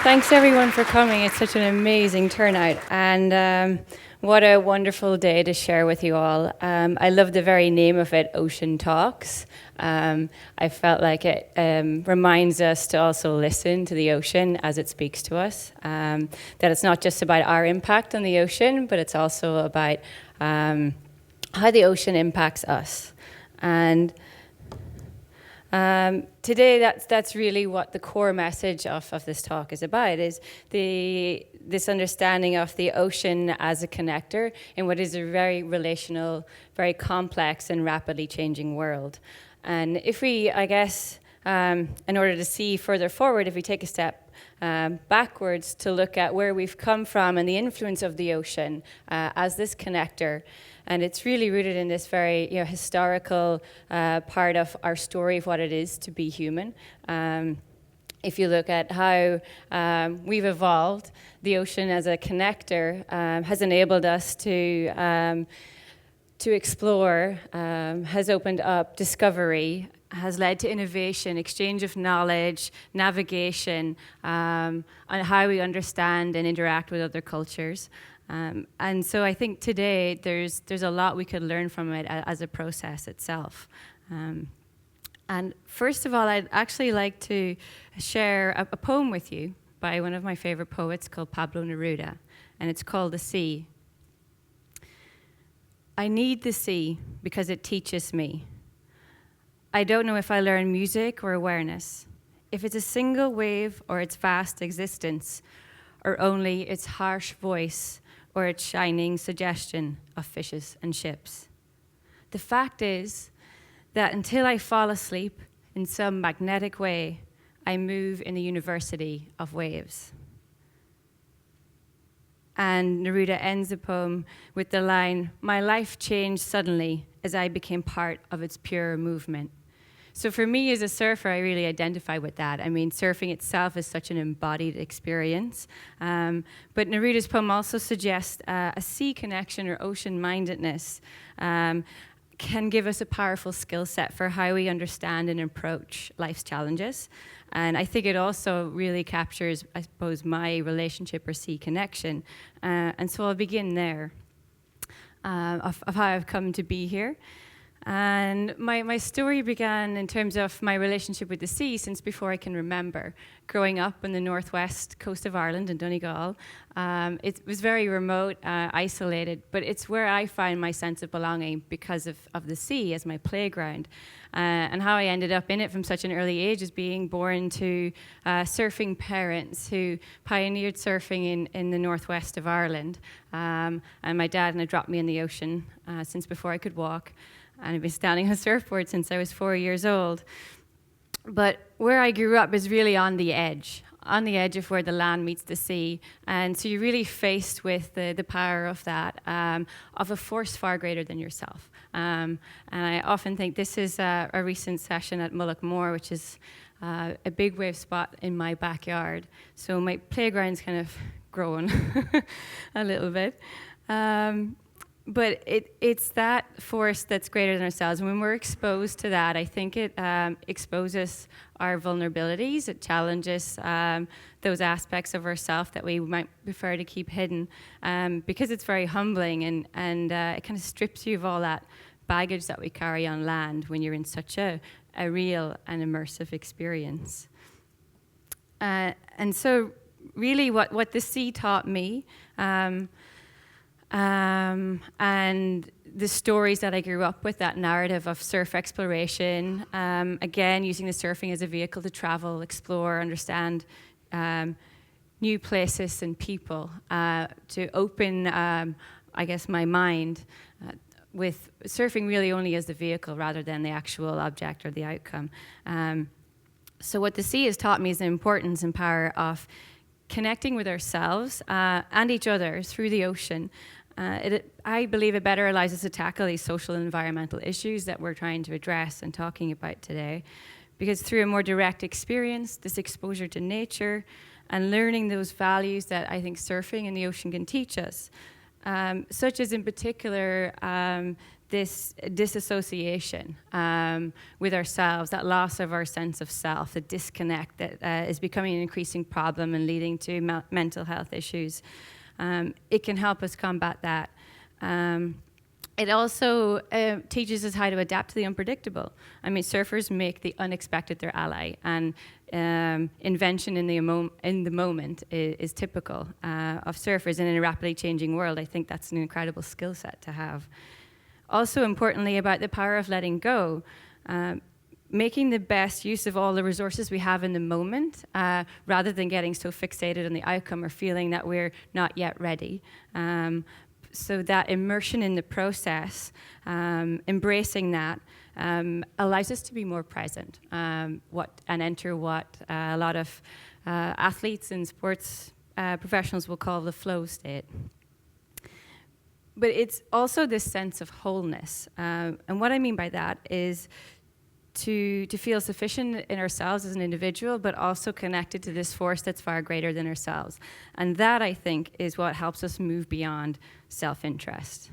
Thanks everyone for coming. It's such an amazing turnout, and what a wonderful day to share with you all. I love the very name of it, Ocean Talks. I felt like it reminds us to also listen to the ocean as it speaks to us, that it's not just about our impact on the ocean, but it's also about how the ocean impacts us. And today, that's really what the core message of this talk is about, is this understanding of the ocean as a connector in what is a very relational, very complex and rapidly changing world. And if we, I guess, in order to see further forward, if we take a step backwards to look at where we've come from and the influence of the ocean as this connector, and it's really rooted in this very historical part of our story of what it is to be human. If you look at how we've evolved, the ocean as a connector has enabled us to explore, has opened up discovery, has led to innovation, exchange of knowledge, navigation, on how we understand and interact with other cultures. And so I think today there's a lot we could learn from it as a process itself. And first of all, I'd actually like to share a poem with you by one of my favorite poets called Pablo Neruda, and it's called The Sea. I need the sea because it teaches me. I don't know if I learn music or awareness, if it's a single wave or its vast existence, or only its harsh voice or its shining suggestion of fishes and ships. The fact is that until I fall asleep in some magnetic way, I move in the university of waves. And Neruda ends the poem with the line, "My life changed suddenly as I became part of its pure movement." So for me as a surfer, I really identify with that. I mean, surfing itself is such an embodied experience. But Neruda's poem also suggests a sea connection or ocean-mindedness can give us a powerful skill set for how we understand and approach life's challenges. And I think it also really captures, I suppose, my relationship or sea connection. And so I'll begin there of how I've come to be here. And my story began in terms of my relationship with the sea since before I can remember. Growing up on the northwest coast of Ireland in Donegal, it was very remote, isolated, but it's where I find my sense of belonging because of the sea as my playground. And how I ended up in it from such an early age is being born to surfing parents who pioneered surfing in the northwest of Ireland. And my dad had dropped me in the ocean since before I could walk. And I've been standing on a surfboard since I was 4 years old. But where I grew up is really on the edge of where the land meets the sea. And so you're really faced with the power of that, of a force far greater than yourself. And I often think this is a recent session at Mullaghmore, which is a big wave spot in my backyard. So my playground's kind of growing a little bit. But it's that force that's greater than ourselves. And when we're exposed to that, I think it exposes our vulnerabilities. It challenges those aspects of ourselves that we might prefer to keep hidden, because it's very humbling and it kind of strips you of all that baggage that we carry on land when you're in such a real and immersive experience. And so really what the sea taught me, and the stories that I grew up with, that narrative of surf exploration, again, using the surfing as a vehicle to travel, explore, understand new places and people, to open, I guess, my mind, with surfing really only as the vehicle rather than the actual object or the outcome. So what the sea has taught me is the importance and power of connecting with ourselves and each other through the ocean. I believe it better allows us to tackle these social and environmental issues that we're trying to address and talking about today. Because through a more direct experience, this exposure to nature and learning those values that I think surfing in the ocean can teach us, such as in particular this disassociation with ourselves, that loss of our sense of self, the disconnect that is becoming an increasing problem and leading to mental health issues. It can help us combat that. It also teaches us how to adapt to the unpredictable. I mean, surfers make the unexpected their ally, and invention in the moment is typical of surfers. And in a rapidly changing world, I think that's an incredible skill set to have. Also, importantly, about the power of letting go, making the best use of all the resources we have in the moment, rather than getting so fixated on the outcome or feeling that we're not yet ready. So that immersion in the process, embracing that, allows us to be more present, and enter what a lot of athletes and sports professionals will call the flow state. But it's also this sense of wholeness. And what I mean by that is to feel sufficient in ourselves as an individual, but also connected to this force that's far greater than ourselves. And that, I think, is what helps us move beyond self-interest.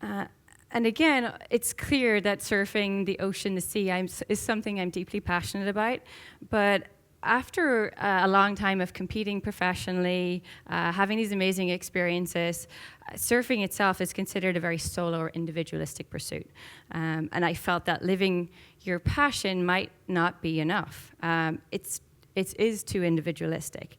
And again, it's clear that surfing, the ocean, the sea is something I'm deeply passionate about. But after a long time of competing professionally, having these amazing experiences, surfing itself is considered a very solo or individualistic pursuit. And I felt that living your passion might not be enough. It is too individualistic.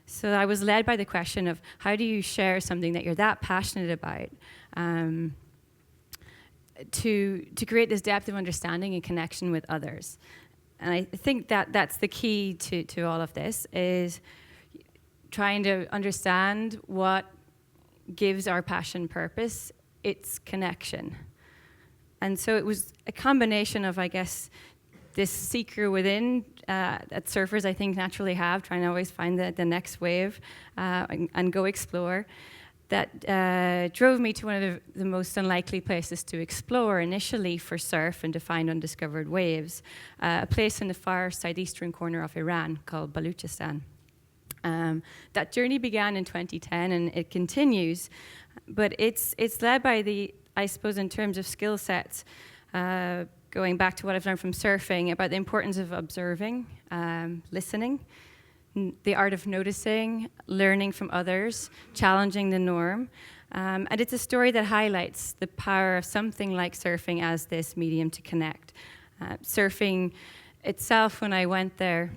So I was led by the question of how do you share something that you're that passionate about to create this depth of understanding and connection with others. And I think that that's the key to all of this, is trying to understand what gives our passion purpose, its connection. And so it was a combination of, I guess, this seeker within that surfers, I think, naturally have, trying to always find the next wave and go explore, that drove me to one of the most unlikely places to explore initially for surf and to find undiscovered waves, a place in the far southeastern corner of Iran called Baluchistan. That journey began in 2010 and it continues, but it's led by I suppose in terms of skill sets, going back to what I've learned from surfing about the importance of observing, listening, the art of noticing, learning from others, challenging the norm. And it's a story that highlights the power of something like surfing as this medium to connect. Surfing itself, when I went there,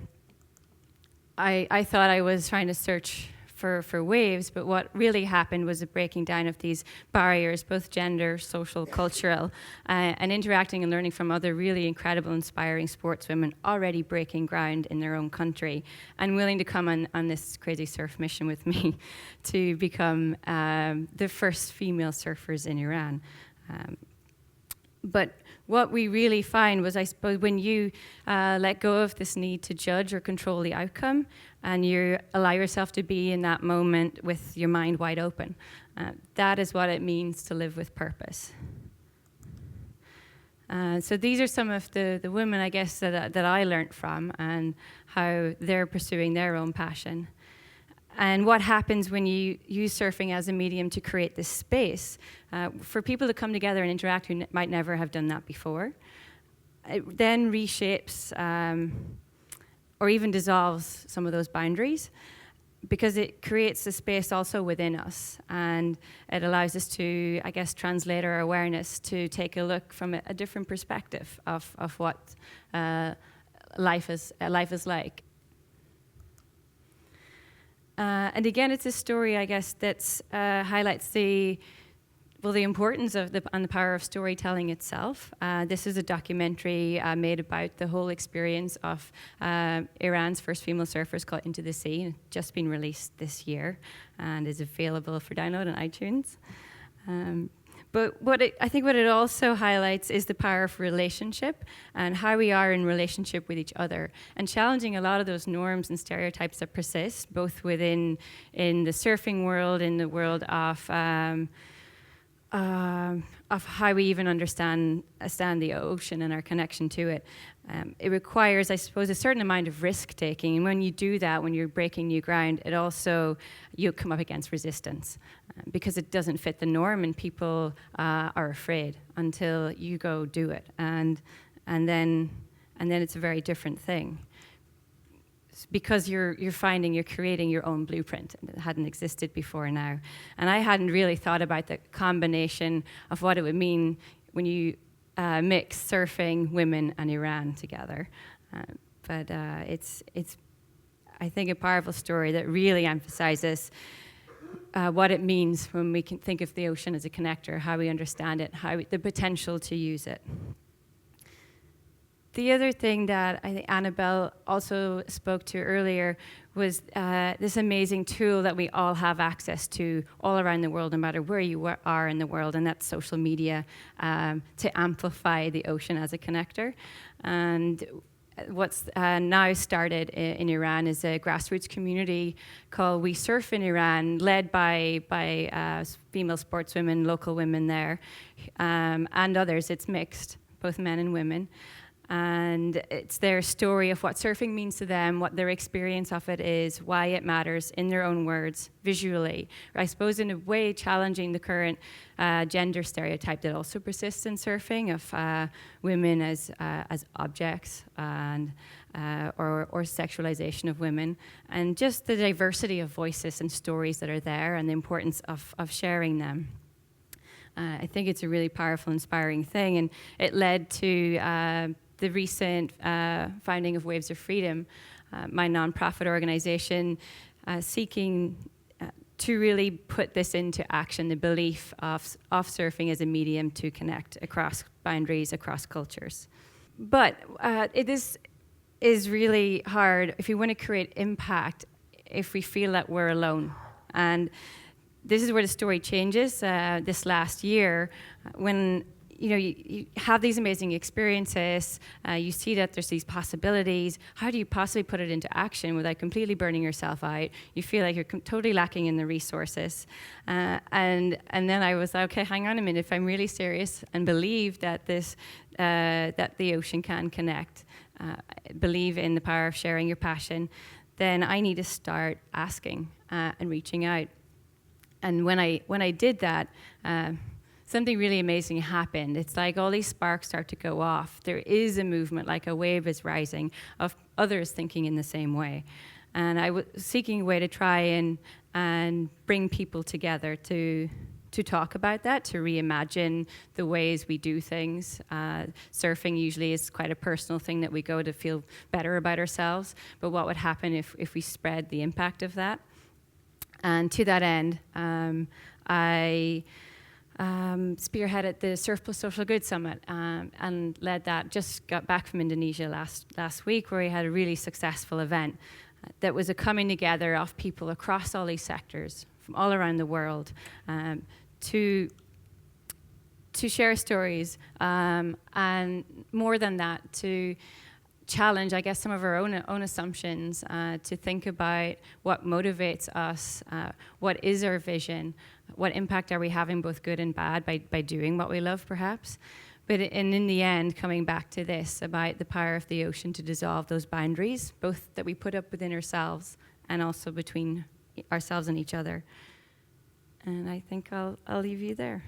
I thought I was trying to search for waves, but what really happened was a breaking down of these barriers, both gender, social, cultural, and interacting and learning from other really incredible, inspiring sportswomen already breaking ground in their own country and willing to come on this crazy surf mission with me to become the first female surfers in Iran. But what we really find was, I suppose, when you let go of this need to judge or control the outcome and you allow yourself to be in that moment with your mind wide open, that is what it means to live with purpose. So these are some of the women, I guess, that I learned from and how they're pursuing their own passion. And what happens when you use surfing as a medium to create this space for people to come together and interact who might never have done that before. It then reshapes or even dissolves some of those boundaries because it creates a space also within us, and it allows us to, I guess, translate our awareness to take a look from a different perspective of what life is like. And again, it's a story, I guess, that highlights the importance of and the power of storytelling itself. This is a documentary made about the whole experience of Iran's first female surfers called Into the Sea. It's just been released this year and is available for download on iTunes. But I think what it also highlights is the power of relationship and how we are in relationship with each other, and challenging a lot of those norms and stereotypes that persist, both in the surfing world, in the world of of how we even understand the ocean and our connection to it. It requires, I suppose, a certain amount of risk-taking. And when you do that, when you're breaking new ground, it also, you come up against resistance because it doesn't fit the norm, and people are afraid until you go do it. And then it's a very different thing. Because you're creating your own blueprint that hadn't existed before now. And I hadn't really thought about the combination of what it would mean when you mix surfing, women, and Iran together. But it's I think, a powerful story that really emphasizes what it means when we can think of the ocean as a connector, how we understand it, the potential to use it. The other thing that I think Annabelle also spoke to earlier was this amazing tool that we all have access to all around the world, no matter where you are in the world, and that's social media, to amplify the ocean as a connector. And what's now started in Iran is a grassroots community called We Surf in Iran, led by female sportswomen, local women there, and others. It's mixed, both men and women. And it's their story of what surfing means to them, what their experience of it is, why it matters, in their own words, visually. I suppose in a way challenging the current gender stereotype that also persists in surfing of women as objects and or sexualization of women, and just the diversity of voices and stories that are there, and the importance of sharing them. I think it's a really powerful, inspiring thing, and it led to the recent founding of Waves of Freedom, my nonprofit organization, seeking to really put this into action, the belief of surfing as a medium to connect across boundaries, across cultures. But it is really hard if you want to create impact, if we feel that we're alone. And this is where the story changes this last year, when you have these amazing experiences, you see that there's these possibilities. How do you possibly put it into action without completely burning yourself out? You feel like you're totally lacking in the resources. And then I was like, okay, hang on a minute. If I'm really serious and believe that that the ocean can connect, believe in the power of sharing your passion, then I need to start asking and reaching out. And when I did that, something really amazing happened. It's like all these sparks start to go off. There is a movement, like a wave is rising, of others thinking in the same way. And I was seeking a way to try and bring people together to talk about that, to reimagine the ways we do things. Surfing usually is quite a personal thing that we go to feel better about ourselves. But what would happen if we spread the impact of that? And to that end, I spearheaded the Surf Plus Social Good Summit and led that. Just got back from Indonesia last week, where we had a really successful event that was a coming together of people across all these sectors from all around the world to share stories, and more than that, to challenge, I guess, some of our own assumptions, to think about what motivates us, what is our vision, what impact are we having, both good and bad, by doing what we love, perhaps. But in the end, coming back to this, about the power of the ocean to dissolve those boundaries, both that we put up within ourselves and also between ourselves and each other. And I think I'll leave you there.